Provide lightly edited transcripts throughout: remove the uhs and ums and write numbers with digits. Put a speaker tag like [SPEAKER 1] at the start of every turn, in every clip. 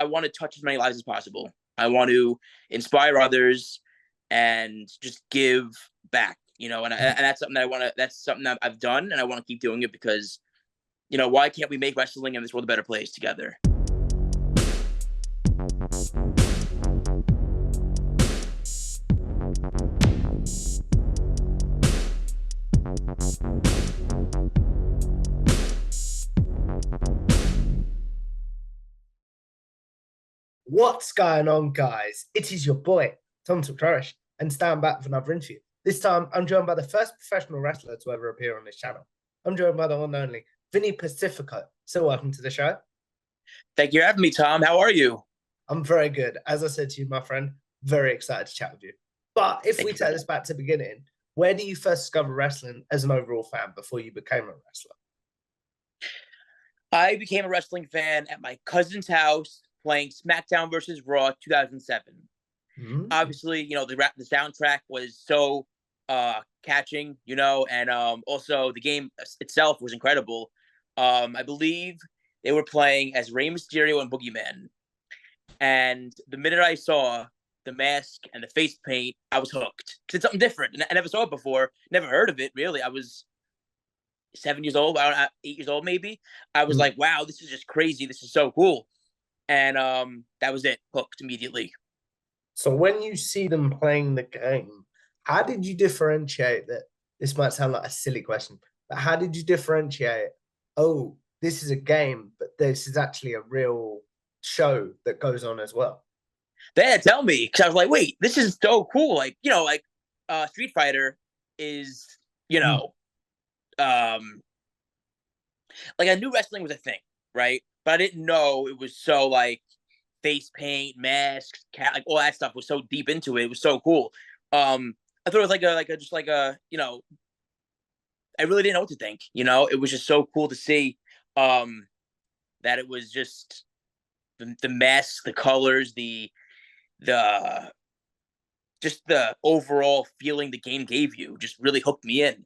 [SPEAKER 1] I want to touch as many lives as possible. I want to inspire others and just give back, and that's something that I want to. That's something that I've done, and I want to keep doing it because, why can't we make wrestling and this world a better place together?
[SPEAKER 2] What's going on, guys? It is your boy, Tom Tortorish, and stand back for another interview. This time, I'm joined by the first professional wrestler to ever appear on this channel. I'm joined by the one and only Vinny Pacifico. So, welcome to the show.
[SPEAKER 1] Thank you for having me, Tom. How are you?
[SPEAKER 2] I'm very good. As I said to you, my friend, very excited to chat with you. But if we take this back to the beginning, where do you first discover wrestling as an overall fan before you became a wrestler?
[SPEAKER 1] I became a wrestling fan at my cousin's house playing SmackDown versus Raw 2007. Obviously, the soundtrack was so catching, and also the game itself was incredible. I believe they were playing as Rey Mysterio and Boogeyman. And the minute I saw the mask and the face paint, I was hooked. Because it's something different. And I never saw it before, never heard of it, really. I was 7 years old, 8 years old, maybe. I was like, wow, this is just crazy. This is so cool. And that was it, hooked immediately.
[SPEAKER 2] So when you see them playing the game, how did you differentiate that? This might sound like a silly question, but how did you differentiate, oh, this is a game, but this is actually a real show that goes on as well?
[SPEAKER 1] They had to tell me, because I was like, wait, this is so cool. Like, Street Fighter is, like I knew wrestling was a thing, right? But I didn't know it was so like face paint, masks, like all that stuff was so deep into it. It was so cool. I thought it was like I really didn't know what to think. It was just so cool to see that it was just the masks, the colors, the just the overall feeling the game gave you just really hooked me in.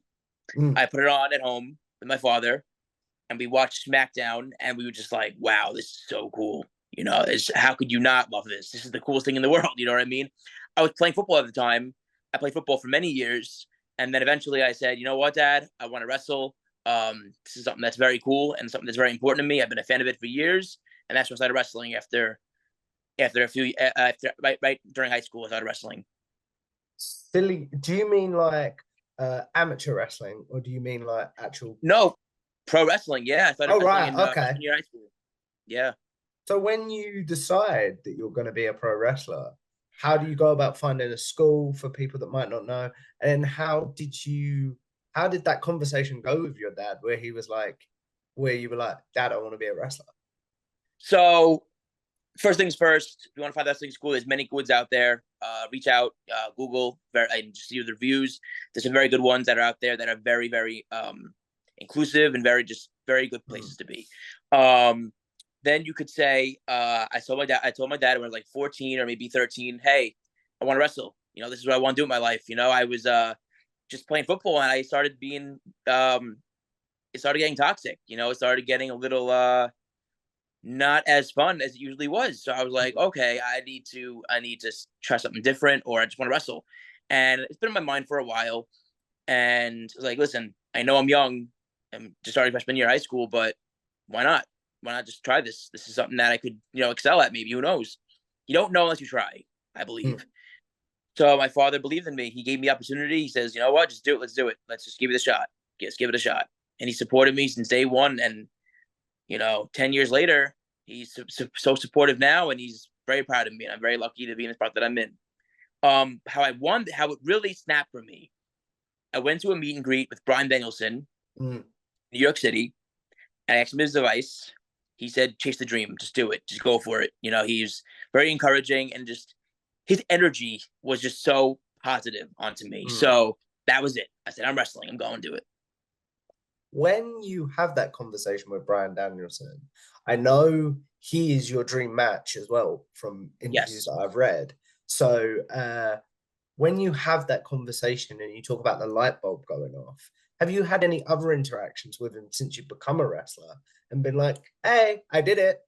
[SPEAKER 1] I put it on at home with my father, and we watched SmackDown, and we were just like, wow, this is so cool. How could you not love this? This is the coolest thing in the world. You know what I mean? I was playing football at the time. I played football for many years. And then eventually I said, you know what, Dad? I want to wrestle. This is something that's very cool and something that's very important to me. I've been a fan of it for years. And that's when I started wrestling after right during high school, I started wrestling.
[SPEAKER 2] Silly. Do you mean like amateur wrestling, or do you mean like actual?
[SPEAKER 1] No, pro wrestling. Yeah, I started wrestling in
[SPEAKER 2] okay.
[SPEAKER 1] Junior high school. Yeah.
[SPEAKER 2] So when you decide that you're going to be a pro wrestler, how do you go about finding a school for people that might not know? And how did that conversation go with your dad, where you were like, Dad, I want to be a wrestler?
[SPEAKER 1] So first things first, if you want to find wrestling school, there's many good ones out there. Reach out, Google, and just see the reviews. There's some very good ones that are out there that are very, very inclusive and very good places to be. Then you could say, I told my dad when I was like 14 or maybe 13, hey, I want to wrestle. This is what I want to do in my life. I was just playing football, and I started being, it started getting toxic. It started getting a little not as fun as it usually was. So I was like, okay, I need to try something different, or I just want to wrestle. And it's been in my mind for a while. And I was like, listen, I know I'm young. I'm just starting freshman year of high school, but why not? Why not just try this? This is something that I could, excel at maybe. Who knows? You don't know unless you try, I believe. So my father believed in me. He gave me the opportunity. He says, you know what? Just do it. Let's do it. Let's just give it a shot. Let's give it a shot. And he supported me since day one. And, 10 years later, he's so supportive now, and he's very proud of me. And I'm very lucky to be in the spot that I'm in. How it really snapped for me. I went to a meet and greet with Bryan Danielson, New York City. I asked him his advice. He said, chase the dream. Just do it. Just go for it. He's very encouraging, and just his energy was just so positive onto me. So that was it. I said, I'm wrestling. I'm going to do it.
[SPEAKER 2] When you have that conversation with Bryan Danielson, I know he is your dream match as well from interviews that I've read. So when you have that conversation and you talk about the light bulb going off, have you had any other interactions with him since you've become a wrestler and been like, hey, I did it?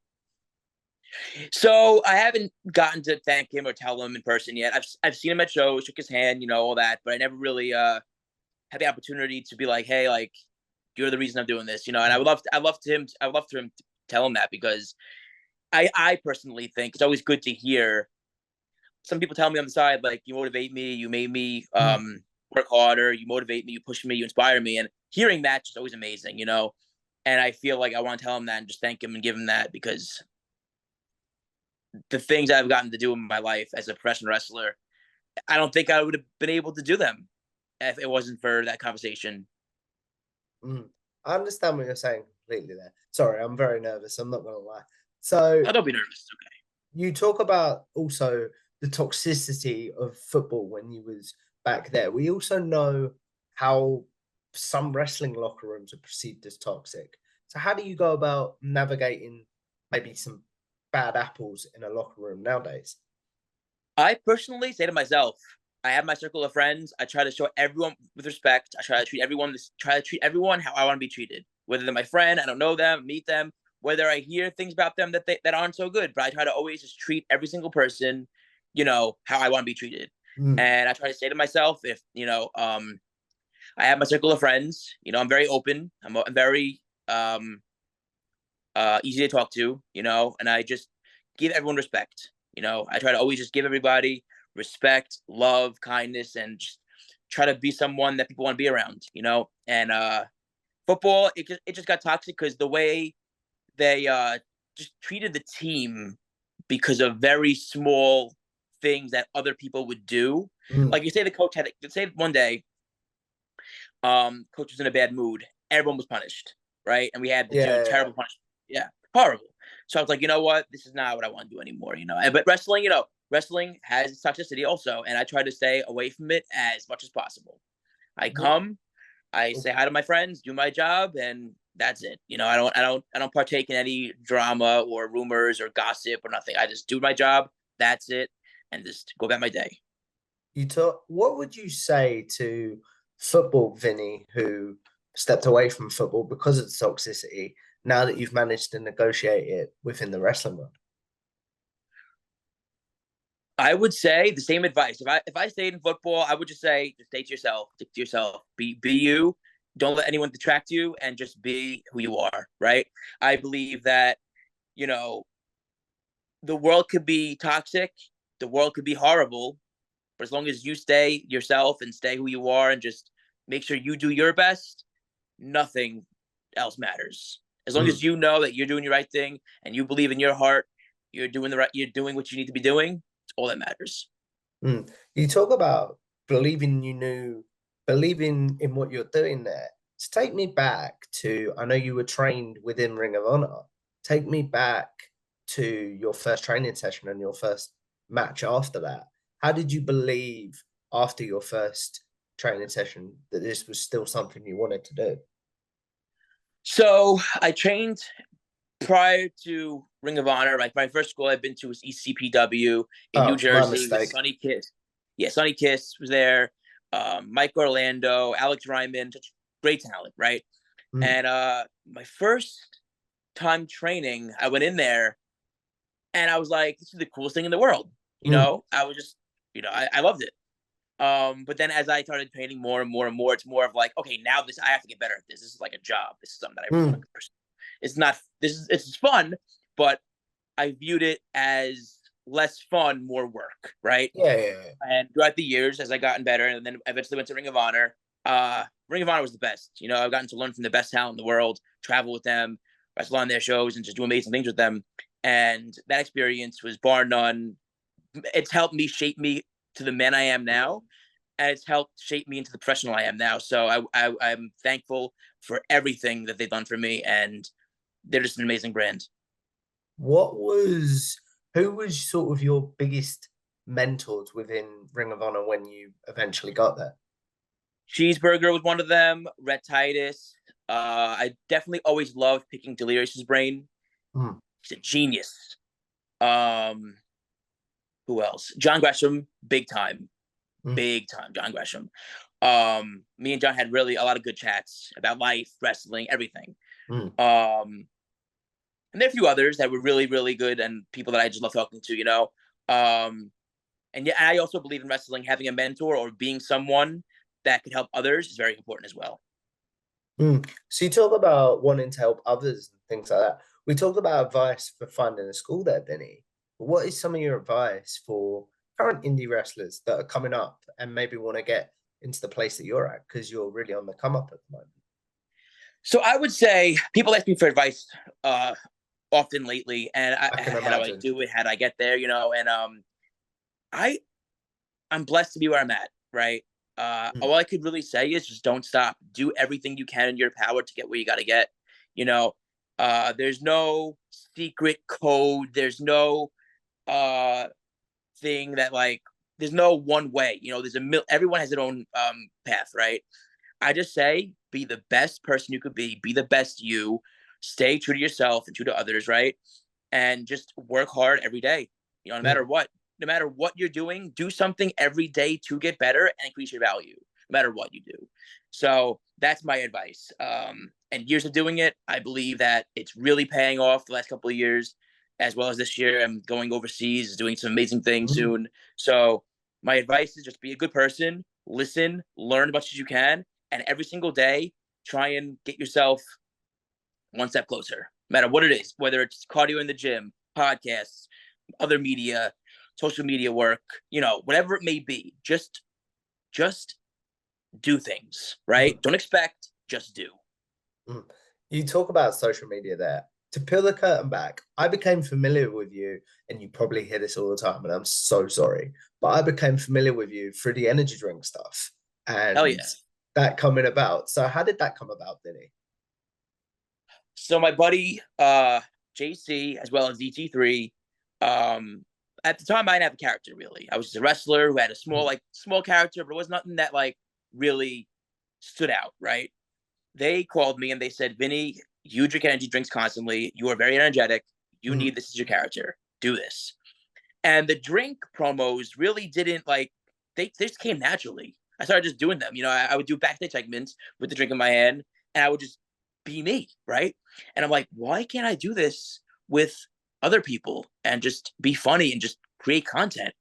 [SPEAKER 1] So I haven't gotten to thank him or tell him in person yet. I've seen him at shows, shook his hand, all that, but I never really had the opportunity to be like, hey, like you're the reason I'm doing this, And I would love to him to tell him that, because I personally think it's always good to hear. Some people tell me on the side, like, you motivate me, you made me work harder, you motivate me, you push me, you inspire me, and hearing that is always amazing. And I feel like I want to tell him that and just thank him and give him that, because the things I've gotten to do in my life as a professional wrestler, I don't think I would have been able to do them if it wasn't for that conversation.
[SPEAKER 2] Mm. I understand what you're saying completely there. Sorry, I'm very nervous. I'm not gonna lie. So
[SPEAKER 1] Oh, don't be nervous. It's okay.
[SPEAKER 2] you talk about also the toxicity of football when you was back there. We also know how some wrestling locker rooms are perceived as toxic. So how do you go about navigating maybe some bad apples in a locker room nowadays?
[SPEAKER 1] I personally say to myself, I have my circle of friends. I try to show everyone with respect. I try to treat everyone how I want to be treated. Whether they're my friend, I don't know them, meet them. Whether I hear things about them that aren't so good, but I try to always just treat every single person, how I want to be treated.
[SPEAKER 2] Mm.
[SPEAKER 1] And I try to say to myself, if I have my circle of friends. I'm very open. I'm very easy to talk to. And I just give everyone respect. I try to always just give everybody respect, love, kindness, and just try to be someone that people want to be around. And football, it just got toxic because the way they just treated the team because of very small things that other people would do.
[SPEAKER 2] Mm.
[SPEAKER 1] Like you say, the coach had say one day, coach was in a bad mood. Everyone was punished, right? And we had the
[SPEAKER 2] Yeah.
[SPEAKER 1] terrible punishment. Yeah, horrible. So I was like, you know what? This is not what I want to do anymore. But wrestling has toxicity also, and I try to stay away from it as much as possible. I
[SPEAKER 2] What?
[SPEAKER 1] come, I say hi to my friends, do my job, and that's it. I don't partake in any drama or rumors or gossip or nothing. I just do my job. That's it, and just go about my day.
[SPEAKER 2] You talk. What would you say to football, Vinny, who stepped away from football because of the toxicity? Now that you've managed to negotiate it within the wrestling world.
[SPEAKER 1] I would say the same advice. If I stayed in football, I would just say, just stay to yourself, stick to yourself, be you. Don't let anyone detract you, and just be who you are. Right. I believe that you know the world could be toxic, the world could be horrible, but as long as you stay yourself and stay who you are, and just make sure you do your best, nothing else matters. As long
[SPEAKER 2] Mm.
[SPEAKER 1] as you know that you're doing the right thing and you believe in your heart, you're doing what you need to be doing. It's all that matters.
[SPEAKER 2] Mm. You talk about believing believing in what you're doing there. To take me back to, I know you were trained within Ring of Honor. Take me back to your first training session and your first match after that. How did you believe after your first training session that this was still something you wanted to do?
[SPEAKER 1] So I trained prior to Ring of Honor. My first school I've been to was ECPW in New
[SPEAKER 2] Oh, my
[SPEAKER 1] Jersey with
[SPEAKER 2] mistake.
[SPEAKER 1] Sonny Kiss. Yeah, Sonny Kiss was there. Mike Orlando, Alex Ryman, such great talent, right?
[SPEAKER 2] Mm.
[SPEAKER 1] And my first time training, I went in there and I was like, this is the coolest thing in the world.
[SPEAKER 2] Mm.
[SPEAKER 1] I was just, I loved it. But then as I started training more and more and more, it's more of like, okay, now I have to get better at this. This is like a job. This is something that I really want
[SPEAKER 2] Mm.
[SPEAKER 1] to pursue. It's not it's fun, but I viewed it as less fun, more work, right?
[SPEAKER 2] Yeah, yeah, yeah.
[SPEAKER 1] And throughout the years, as I gotten better, and then eventually went to Ring of Honor. Ring of Honor was the best. I've gotten to learn from the best talent in the world, travel with them, wrestle on their shows, and just do amazing things with them. And that experience was bar none. It's helped me shape me to the man I am now, and it's helped shape me into the professional I am now. So I'm thankful for everything that they've done for me, and they're just an amazing brand.
[SPEAKER 2] What was who was sort of your biggest mentors within Ring of Honor when you eventually got there?
[SPEAKER 1] Cheeseburger was one of them. Red Titus. I definitely always loved picking Delirious's brain.
[SPEAKER 2] Mm.
[SPEAKER 1] He's a genius. Um, who else? John Gresham,
[SPEAKER 2] Mm.
[SPEAKER 1] big time. John Gresham. Me and John had really a lot of good chats about life, wrestling, everything.
[SPEAKER 2] Mm.
[SPEAKER 1] Um, And there are a few others that were really, really good and people that I just love talking to, and yeah, I also believe in wrestling, having a mentor or being someone that could help others is very important as well.
[SPEAKER 2] So you talk about wanting to help others and things like that. We talked about advice for finding a school there, Vinny. But what is some of your advice for current indie wrestlers that are coming up and maybe want to get into the place that you're at because you're really on the come up at the moment?
[SPEAKER 1] So I would say people ask me for advice often lately, and
[SPEAKER 2] I can
[SPEAKER 1] how do I
[SPEAKER 2] imagine.
[SPEAKER 1] do it? How do I get there? And I I'm blessed to be where I'm at, right? All I could really say is just don't stop. Do everything you can in your power to get where you got to get. You know, there's no secret code. There's no thing that like. There's no one way. There's everyone has their own path, right? I just say be the best person you could be. Be the best you. Stay true to yourself and true to others, right? And just work hard every day. No matter what. No matter what you're doing, do something every day to get better and increase your value, no matter what you do. So that's my advice. And years of doing it, I believe that it's really paying off the last couple of years, as well as this year. I'm going overseas, doing some amazing things soon. So my advice is just be a good person, listen, learn as much as you can, and every single day, try and get yourself one step closer, no matter what it is, whether it's cardio in the gym, podcasts, other media, social media work, whatever it may be. Just do things, right? Don't expect, just do.
[SPEAKER 2] You talk about social media there. To peel the curtain back, I became familiar with you, and you probably hear this all the time, and I'm so sorry, but I became familiar with you through the energy drink stuff
[SPEAKER 1] Hell
[SPEAKER 2] and
[SPEAKER 1] yeah.
[SPEAKER 2] that coming about. So how did that come about, Vinny?
[SPEAKER 1] So my buddy JC as well as DT3, at the time I didn't have a character really. I was just a wrestler who had a small character, but it was nothing that like really stood out, right? They called me and they said, Vinny, you drink energy drinks constantly. You are very energetic. You need this as your character. Do this. And the drink promos really didn't like, they just came naturally. I started just doing them. I would do backstage segments with the drink in my hand and I would just be me, right? And I'm like, why can't I do this with other people and just be funny and just create content?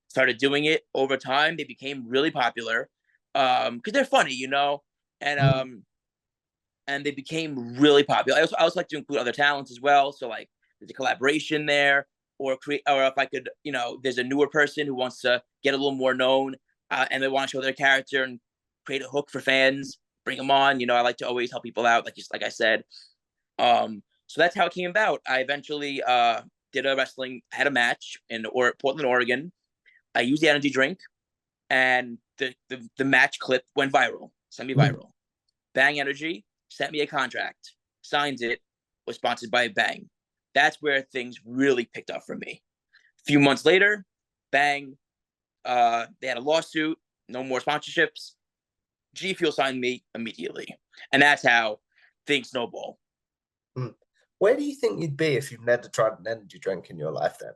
[SPEAKER 1] Started doing it over time. They became really popular because they're funny, and and they became really popular. I also like to include other talents as well. So like there's a collaboration there, or if I could, there's a newer person who wants to get a little more known, and they want to show their character and create a hook for fans. Bring them on. I like to always help people out, like I said. So that's how it came about. I eventually had a match in Portland, Oregon. I used the energy drink, and the match clip went viral, semi-viral. Bang Energy sent me a contract, signed it, was sponsored by Bang. That's where things really picked up for me. A few months later, Bang, they had a lawsuit, no more sponsorships. G Fuel signed me immediately. And that's how things snowball.
[SPEAKER 2] Where do you think you'd be if you've never tried an energy drink in your life then?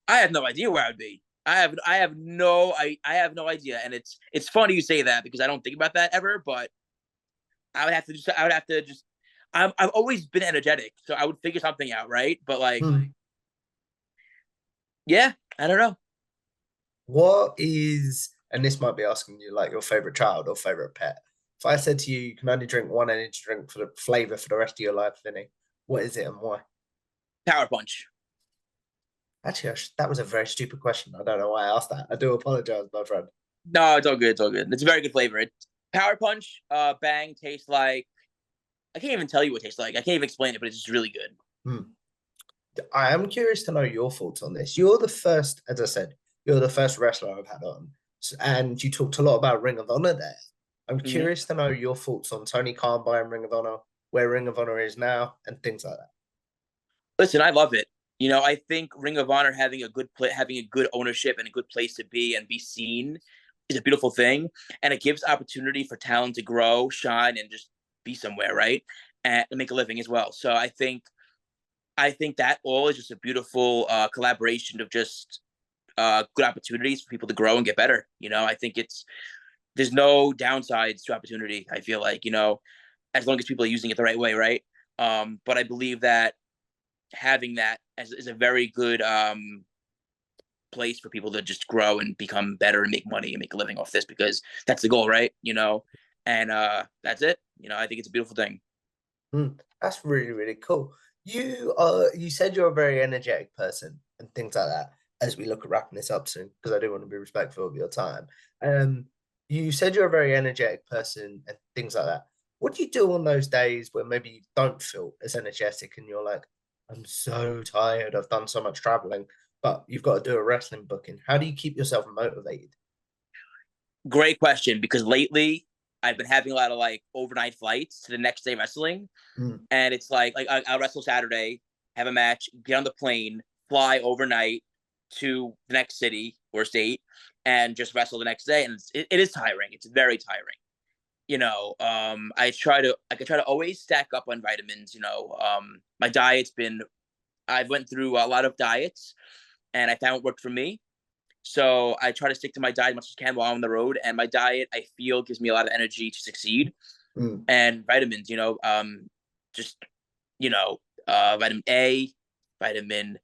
[SPEAKER 1] I have no idea where I'd be. I have no idea. And it's funny you say that because I don't think about that ever, but I've always been energetic, so I would figure something out, right? But like, yeah, I don't know.
[SPEAKER 2] What is, and this might be asking you like your favorite child or favorite pet. If I said to you, you can only drink one energy drink for the flavor for the rest of your life, Vinny, what is it and why?
[SPEAKER 1] Power Punch.
[SPEAKER 2] Actually, that was a very stupid question. I don't know why I asked that. I do apologize, my friend.
[SPEAKER 1] No, it's all good. It's all good. It's a very good flavor. Power Punch, Bang tastes like, I can't even tell you what it tastes like. I can't even explain it, but it's just really good.
[SPEAKER 2] I am curious to know your thoughts on this. You're the first, as I said, you're the first wrestler I've had on, and you talked a lot about Ring of Honor there. I'm curious to know your thoughts on Tony Khan buying Ring of Honor, where Ring of Honor is now, and things like that.
[SPEAKER 1] Listen, I love it. I think Ring of Honor having a good ownership and a good place to be and be seen is a beautiful thing, and it gives opportunity for talent to grow, shine, and just be somewhere, right, and make a living as well. So I think that all is just a beautiful collaboration of just good opportunities for people to grow and get better. I think there's no downsides to opportunity. I feel like, as long as people are using it the right way, right? But I believe that having that as is a very good place for people to just grow and become better and make money and make a living off this, because that's the goal, right? And that's it. I think it's a beautiful thing.
[SPEAKER 2] That's really, really cool. You said you're a very energetic person and things like that. As we look at wrapping this up soon, because I do want to be respectful of your time. Um, you said you're a very energetic person and things like that. What do you do on those days where maybe you don't feel as energetic and you're like, I'm so tired, I've done so much traveling, but you've got to do a wrestling booking. How do you keep yourself motivated?
[SPEAKER 1] Great question, because lately I've been having a lot of like overnight flights to the next day wrestling,
[SPEAKER 2] Mm,
[SPEAKER 1] and it's like I'll wrestle Saturday, have a match, get on the plane, fly overnight to the next city or state, and just wrestle the next day. And it is tiring. It's very tiring. I could try to always stack up on vitamins. My diet's been I went through a lot of diets, and I found what worked for me. So I try to stick to my diet as much as I can while I'm on the road. And my diet, I feel, gives me a lot of energy to succeed.
[SPEAKER 2] mm,
[SPEAKER 1] And vitamins, just vitamin A, vitamin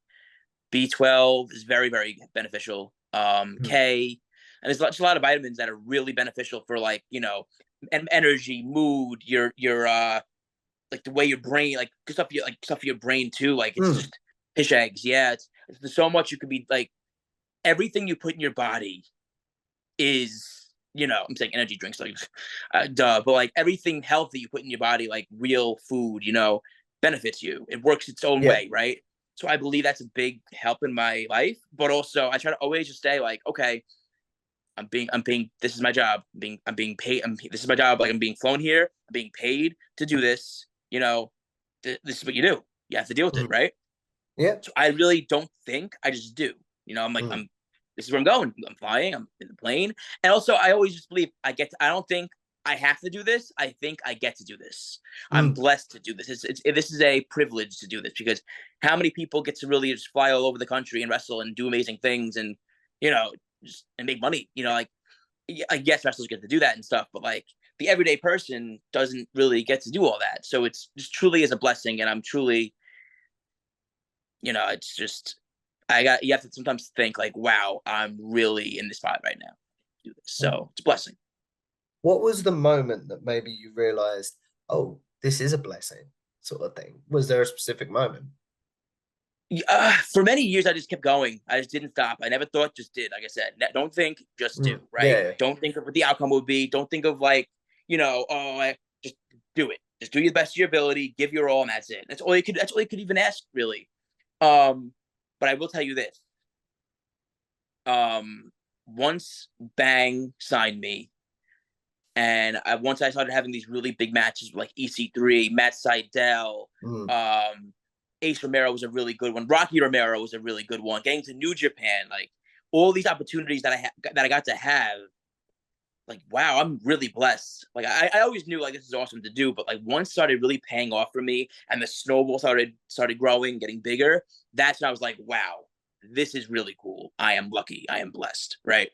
[SPEAKER 1] B12 is very, very beneficial.
[SPEAKER 2] mm,
[SPEAKER 1] K, and there's just a lot of vitamins that are really beneficial for like energy, mood, your like the way your brain like stuff for your brain too. Like it's
[SPEAKER 2] mm.
[SPEAKER 1] just fish eggs. Yeah, there's so much you could be like everything you put in your body is I'm saying energy drinks like duh, but like everything healthy you put in your body, like real food, benefits you. It works its own
[SPEAKER 2] Yeah.
[SPEAKER 1] way, right? So I believe that's a big help in my life. But also I try to always just stay like, okay, I'm being this is my job. I'm being paid. This is my job. Like I'm being flown here. I'm being paid to do this. This is what you do. You have to deal with it,
[SPEAKER 2] Mm,
[SPEAKER 1] right?
[SPEAKER 2] yeah.
[SPEAKER 1] So I really don't think, I just do. I'm like,
[SPEAKER 2] Mm,
[SPEAKER 1] this is where I'm going. I'm flying, I'm in the plane. And also I always just believe I don't think I have to do this. I think I get to do this. I'm
[SPEAKER 2] mm,
[SPEAKER 1] blessed to do this. This is a privilege to do this, because how many people get to really just fly all over the country and wrestle and do amazing things and, you know, and make money, like, I guess wrestlers get to do that and stuff, but like the everyday person doesn't really get to do all that. So it's just truly is a blessing. And I'm truly, it's just you have to sometimes think like, wow, I'm really in this spot right now. Do this.
[SPEAKER 2] mm.
[SPEAKER 1] So it's a blessing.
[SPEAKER 2] What was the moment that maybe you realized, oh, this is a blessing, sort of thing? Was there a specific moment?
[SPEAKER 1] For many years, I just kept going. I just didn't stop. I never thought, just did. Like I said, don't think, just do. Right?
[SPEAKER 2] Yeah.
[SPEAKER 1] Don't think of what the outcome would be. Don't think of like, just do it. Just do your best of your ability. Give your all, and that's it. That's all you could. That's all you could even ask, really. Um, but I will tell you this. Um, Once Bang signed me, and once I started having these really big matches like EC3, Matt Seidel,
[SPEAKER 2] Mm,
[SPEAKER 1] um, Ace Romero was a really good one. Rocky Romero was a really good one. Getting to New Japan, like all these opportunities that I got to have, like wow, I'm really blessed. Like I always knew like this is awesome to do, but like once started really paying off for me, and the snowball started growing, getting bigger. That's when I was like, wow, this is really cool. I am lucky. I am blessed, right?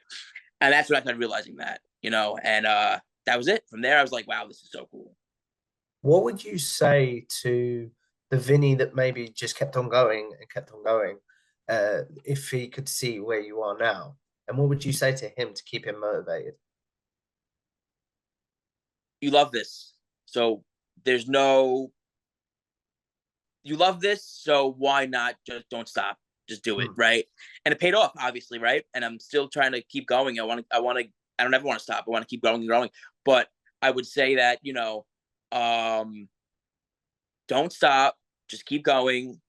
[SPEAKER 1] And that's when I started realizing that, and that was it. From there, I was like, wow, this is so cool.
[SPEAKER 2] what would you say to the Vinny that maybe just kept on going and kept on going, if he could see where you are now? And what would you say to him to keep him motivated?
[SPEAKER 1] You love this. So there's no, you love this. So why not just don't stop? Just do it.
[SPEAKER 2] Mm,
[SPEAKER 1] Right. And it paid off, obviously. Right. And I'm still trying to keep going. I don't ever want to stop. I want to keep growing and growing. But I would say that, um, don't stop. Just keep going.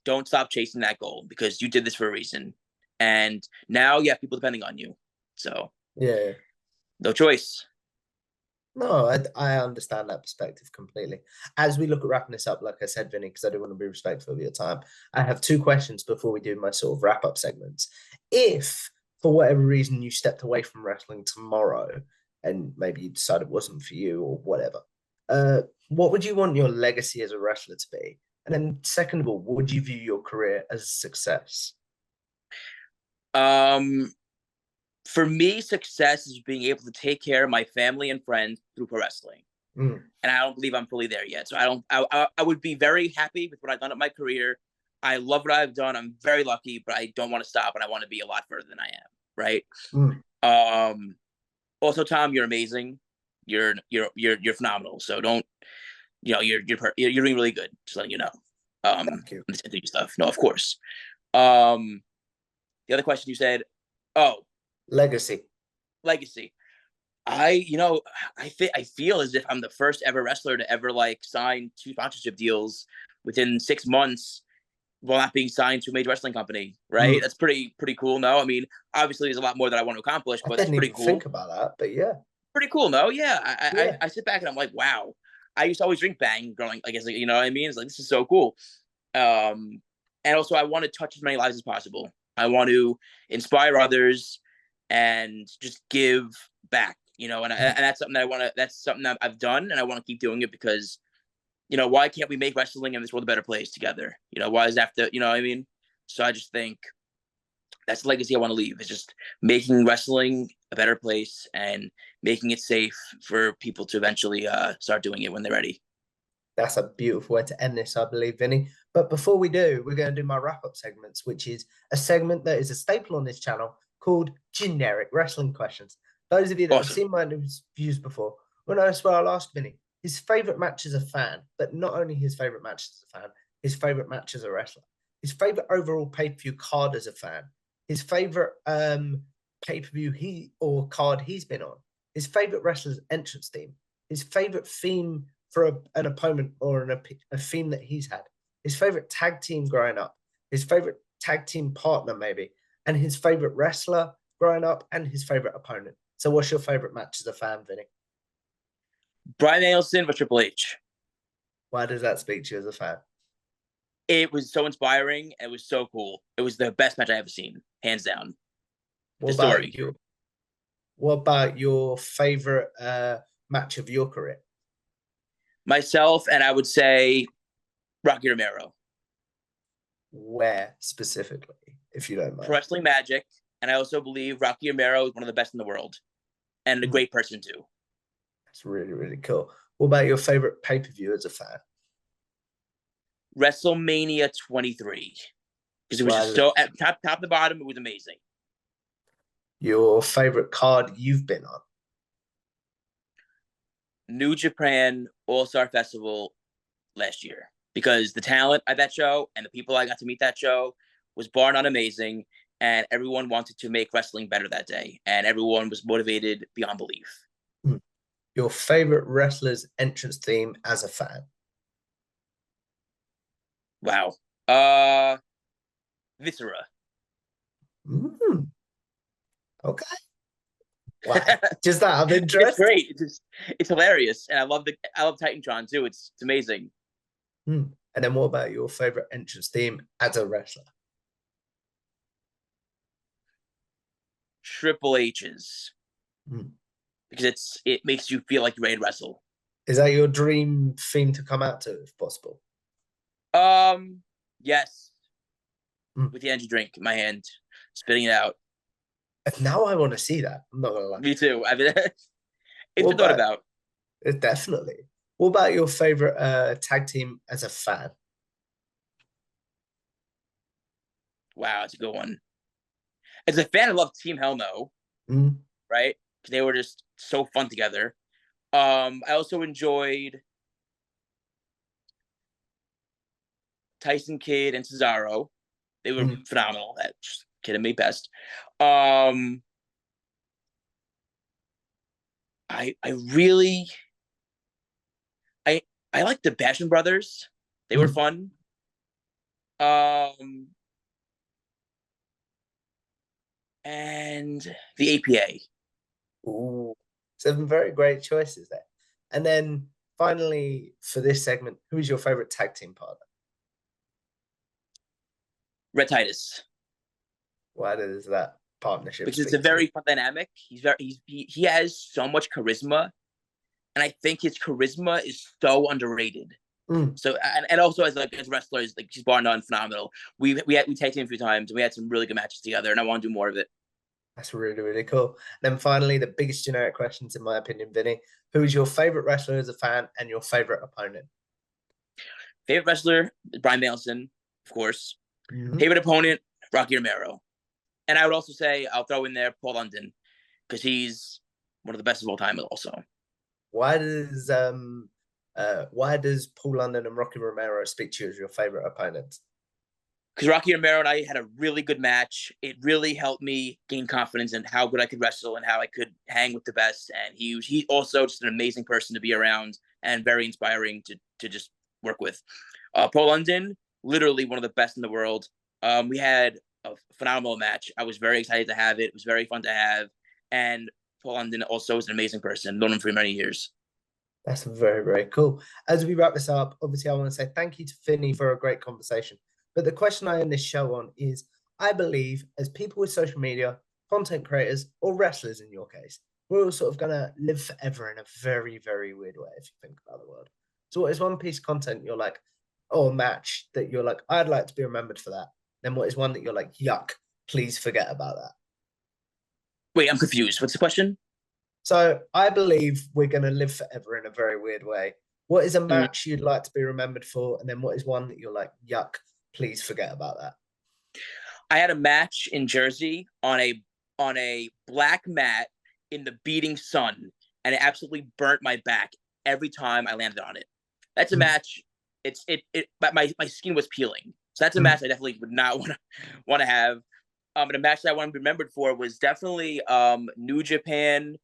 [SPEAKER 1] Don't stop chasing that goal, because you did this for a reason. And now you have people depending on you. So
[SPEAKER 2] yeah.
[SPEAKER 1] no choice.
[SPEAKER 2] No, I understand that perspective completely. As we look at wrapping this up, like I said, Vinny, because I do want to be respectful of your time, I have two questions before we do my sort of wrap up segments. If for whatever reason you stepped away from wrestling tomorrow and maybe you decided it wasn't for you or whatever, what would you want your legacy as a wrestler to be? And then, second of all, would you view your career as a success?
[SPEAKER 1] Um, for me, success is being able to take care of my family and friends through pro wrestling. and I don't believe I'm fully there yet. So I don't. I would be very happy with what I've done in my career. I love what I've done. I'm very lucky, but I don't want to stop, and I want to be a lot further than I am. Right. Also, Tom, you're amazing. You're phenomenal. So don't, you're doing really good. Just letting you know.
[SPEAKER 2] Thank you.
[SPEAKER 1] Stuff. No, of course. The other question you said,
[SPEAKER 2] legacy.
[SPEAKER 1] I feel as if I'm the first ever wrestler to ever like sign 2 sponsorship deals within 6 months while not being signed to a major wrestling company. Right? That's pretty cool. No, I mean, obviously there's a lot more that I want to accomplish, but it's pretty cool.
[SPEAKER 2] Think about that, but yeah,
[SPEAKER 1] pretty cool. No, yeah. I sit back and I'm like, wow. I used to always drink Bang growing. I guess you know what I mean. It's like this is so cool. And also, I want to touch as many lives as possible. I want to inspire others and just give back. And that's something that I want to. That's something that I've done, and I want to keep doing it because, why can't we make wrestling in this world a better place together? Why does it have to? You know what I mean? So I just think that's the legacy I want to leave. Is just making wrestling a better place and making it safe for people to eventually start doing it when they're ready.
[SPEAKER 2] That's a beautiful way to end this, I believe, Vinny. But before we do, we're going to do my wrap-up segments, which is a segment that is a staple on this channel called Generic Wrestling Questions. Those of you that have seen my views before will notice where I'll ask Vinny his favorite match as a fan, but not only his favorite match as a fan, his favorite match as a wrestler, his favorite overall pay-per-view card as a fan, his favorite pay-per-view card he's been on, his favorite wrestler's entrance theme, his favorite theme for an opponent or a theme that he's had, his favorite tag team growing up, his favorite tag team partner maybe, and his favorite wrestler growing up and his favorite opponent. So what's your favorite match as a fan, Vinny?
[SPEAKER 1] Bryan Danielson with Triple H.
[SPEAKER 2] Why does that speak to you as a fan?
[SPEAKER 1] It was so inspiring. It was so cool. It was the best match I ever seen, hands down.
[SPEAKER 2] What about your favorite match of your career?
[SPEAKER 1] Myself, and I would say Rocky Romero.
[SPEAKER 2] Where specifically, if you don't mind?
[SPEAKER 1] Wrestling Magic, and I also believe Rocky Romero is one of the best in the world, and a great person too.
[SPEAKER 2] That's really, really cool. What about your favorite pay-per-view as a fan?
[SPEAKER 1] WrestleMania 23, because it was just so at top to bottom. It was amazing.
[SPEAKER 2] Your favorite card you've been on?
[SPEAKER 1] New Japan All-Star Festival last year, because the talent at that show and the people I got to meet that show was bar none amazing, and everyone wanted to make wrestling better that day, and everyone was motivated beyond belief.
[SPEAKER 2] Your favorite wrestler's entrance theme as a fan?
[SPEAKER 1] Wow. Viscera.
[SPEAKER 2] Okay. Wow. Just that of interest.
[SPEAKER 1] It's great. It's hilarious, and I love Titantron too. It's amazing.
[SPEAKER 2] And then, what about your favorite entrance theme as a wrestler?
[SPEAKER 1] Triple H's, because it makes you feel like you're ready to wrestle.
[SPEAKER 2] Is that your dream theme to come out to, if possible?
[SPEAKER 1] Yes. With the energy drink in my hand, spitting it out.
[SPEAKER 2] Now I want to see that. I'm not gonna lie.
[SPEAKER 1] Me too. I mean, it's been thought about.
[SPEAKER 2] Definitely. What about your favorite tag team as a fan?
[SPEAKER 1] Wow, it's a good one. As a fan, I love Team Hell No. Right? They were just so fun together. I also enjoyed Tyson Kidd and Cesaro. They were phenomenal. That's kidding me, best. I like the Basham Brothers. They were fun. And the APA.
[SPEAKER 2] Ooh, some very great choices there. And then finally, for this segment, who's your favorite tag team partner?
[SPEAKER 1] Red Titus.
[SPEAKER 2] Why does that partnership?
[SPEAKER 1] Because it's a very fun dynamic. He has so much charisma, and I think his charisma is so underrated. So and also as wrestlers, like he's bar none phenomenal. We tag team a few times, and we had some really good matches together, and I want to do more of it.
[SPEAKER 2] That's really, really cool. Then finally, the biggest generic questions, in my opinion, Vinny. Who is your favorite wrestler as a fan and your favorite opponent?
[SPEAKER 1] Favorite wrestler, Brian Danielson, of course.
[SPEAKER 2] Mm-hmm.
[SPEAKER 1] Favorite opponent, Rocky Romero. And I would also say I'll throw in there Paul London because he's one of the best of all time also.
[SPEAKER 2] Why does Paul London and Rocky Romero speak to you as your favorite opponents?
[SPEAKER 1] Because Rocky Romero and I had a really good match. It really helped me gain confidence in how good I could wrestle and how I could hang with the best. And he also just an amazing person to be around and very inspiring to just work with. Paul London, literally one of the best in the world. We had a phenomenal match. I was very excited to have it. It was very fun to have. And Paul London also is an amazing person. Known him for many years.
[SPEAKER 2] That's very, very cool. As we wrap this up, obviously, I want to say thank you to Vinny for a great conversation. But the question I end this show on is, I believe as people with social media, content creators, or wrestlers in your case, we're all sort of going to live forever in a very, very weird way if you think about the world. So what is one piece of content you're like, or a match that you're like, I'd like to be remembered for that? Then what is one that you're like, yuck, please forget about that?
[SPEAKER 1] Wait, I'm confused. What's the question?
[SPEAKER 2] So I believe we're going to live forever in a very weird way. What is a match you'd like to be remembered for? And then what is one that you're like, yuck, please forget about that?
[SPEAKER 1] I had a match in Jersey on a black mat in the beating sun, and it absolutely burnt my back every time I landed on it. That's a match. But my skin was peeling. So that's a match I definitely would not want to have. But a match that I want to be remembered for was definitely New Japan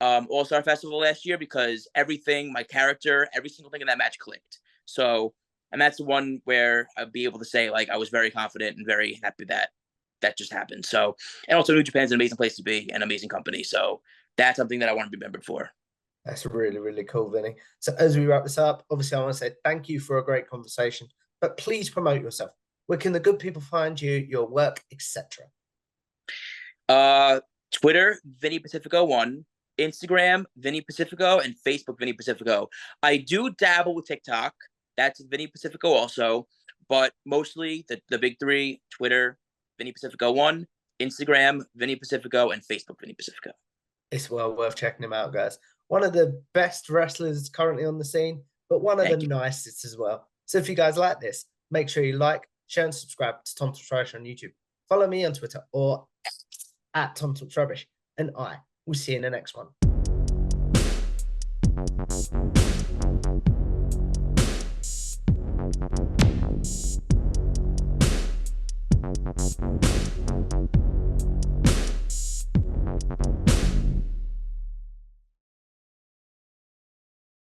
[SPEAKER 1] All-Star Festival last year, because everything, my character, every single thing in that match clicked. So, and that's the one where I'd be able to say, like, I was very confident and very happy that that just happened. So, and also New Japan's an amazing place to be, an amazing company. So that's something that I want to be remembered for.
[SPEAKER 2] That's really, really cool, Vinny. So as we wrap this up, obviously I want to say thank you for a great conversation, but please promote yourself. Where can the good people find you, your work, etc.?
[SPEAKER 1] Twitter, Vinny Pacifico 1. Instagram, Vinny Pacifico, and Facebook, Vinny Pacifico. I do dabble with TikTok. That's Vinny Pacifico also. But mostly the big three: Twitter, Vinny Pacifico 1, Instagram, Vinny Pacifico, and Facebook, Vinny Pacifico.
[SPEAKER 2] It's well worth checking him out, guys. One of the best wrestlers currently on the scene, but one of the nicest as well. So if you guys like this, make sure you like, share, and subscribe to Tom Talks Rubbish on YouTube. Follow me on Twitter or at Tom Talks Rubbish, and I will see you in the next one.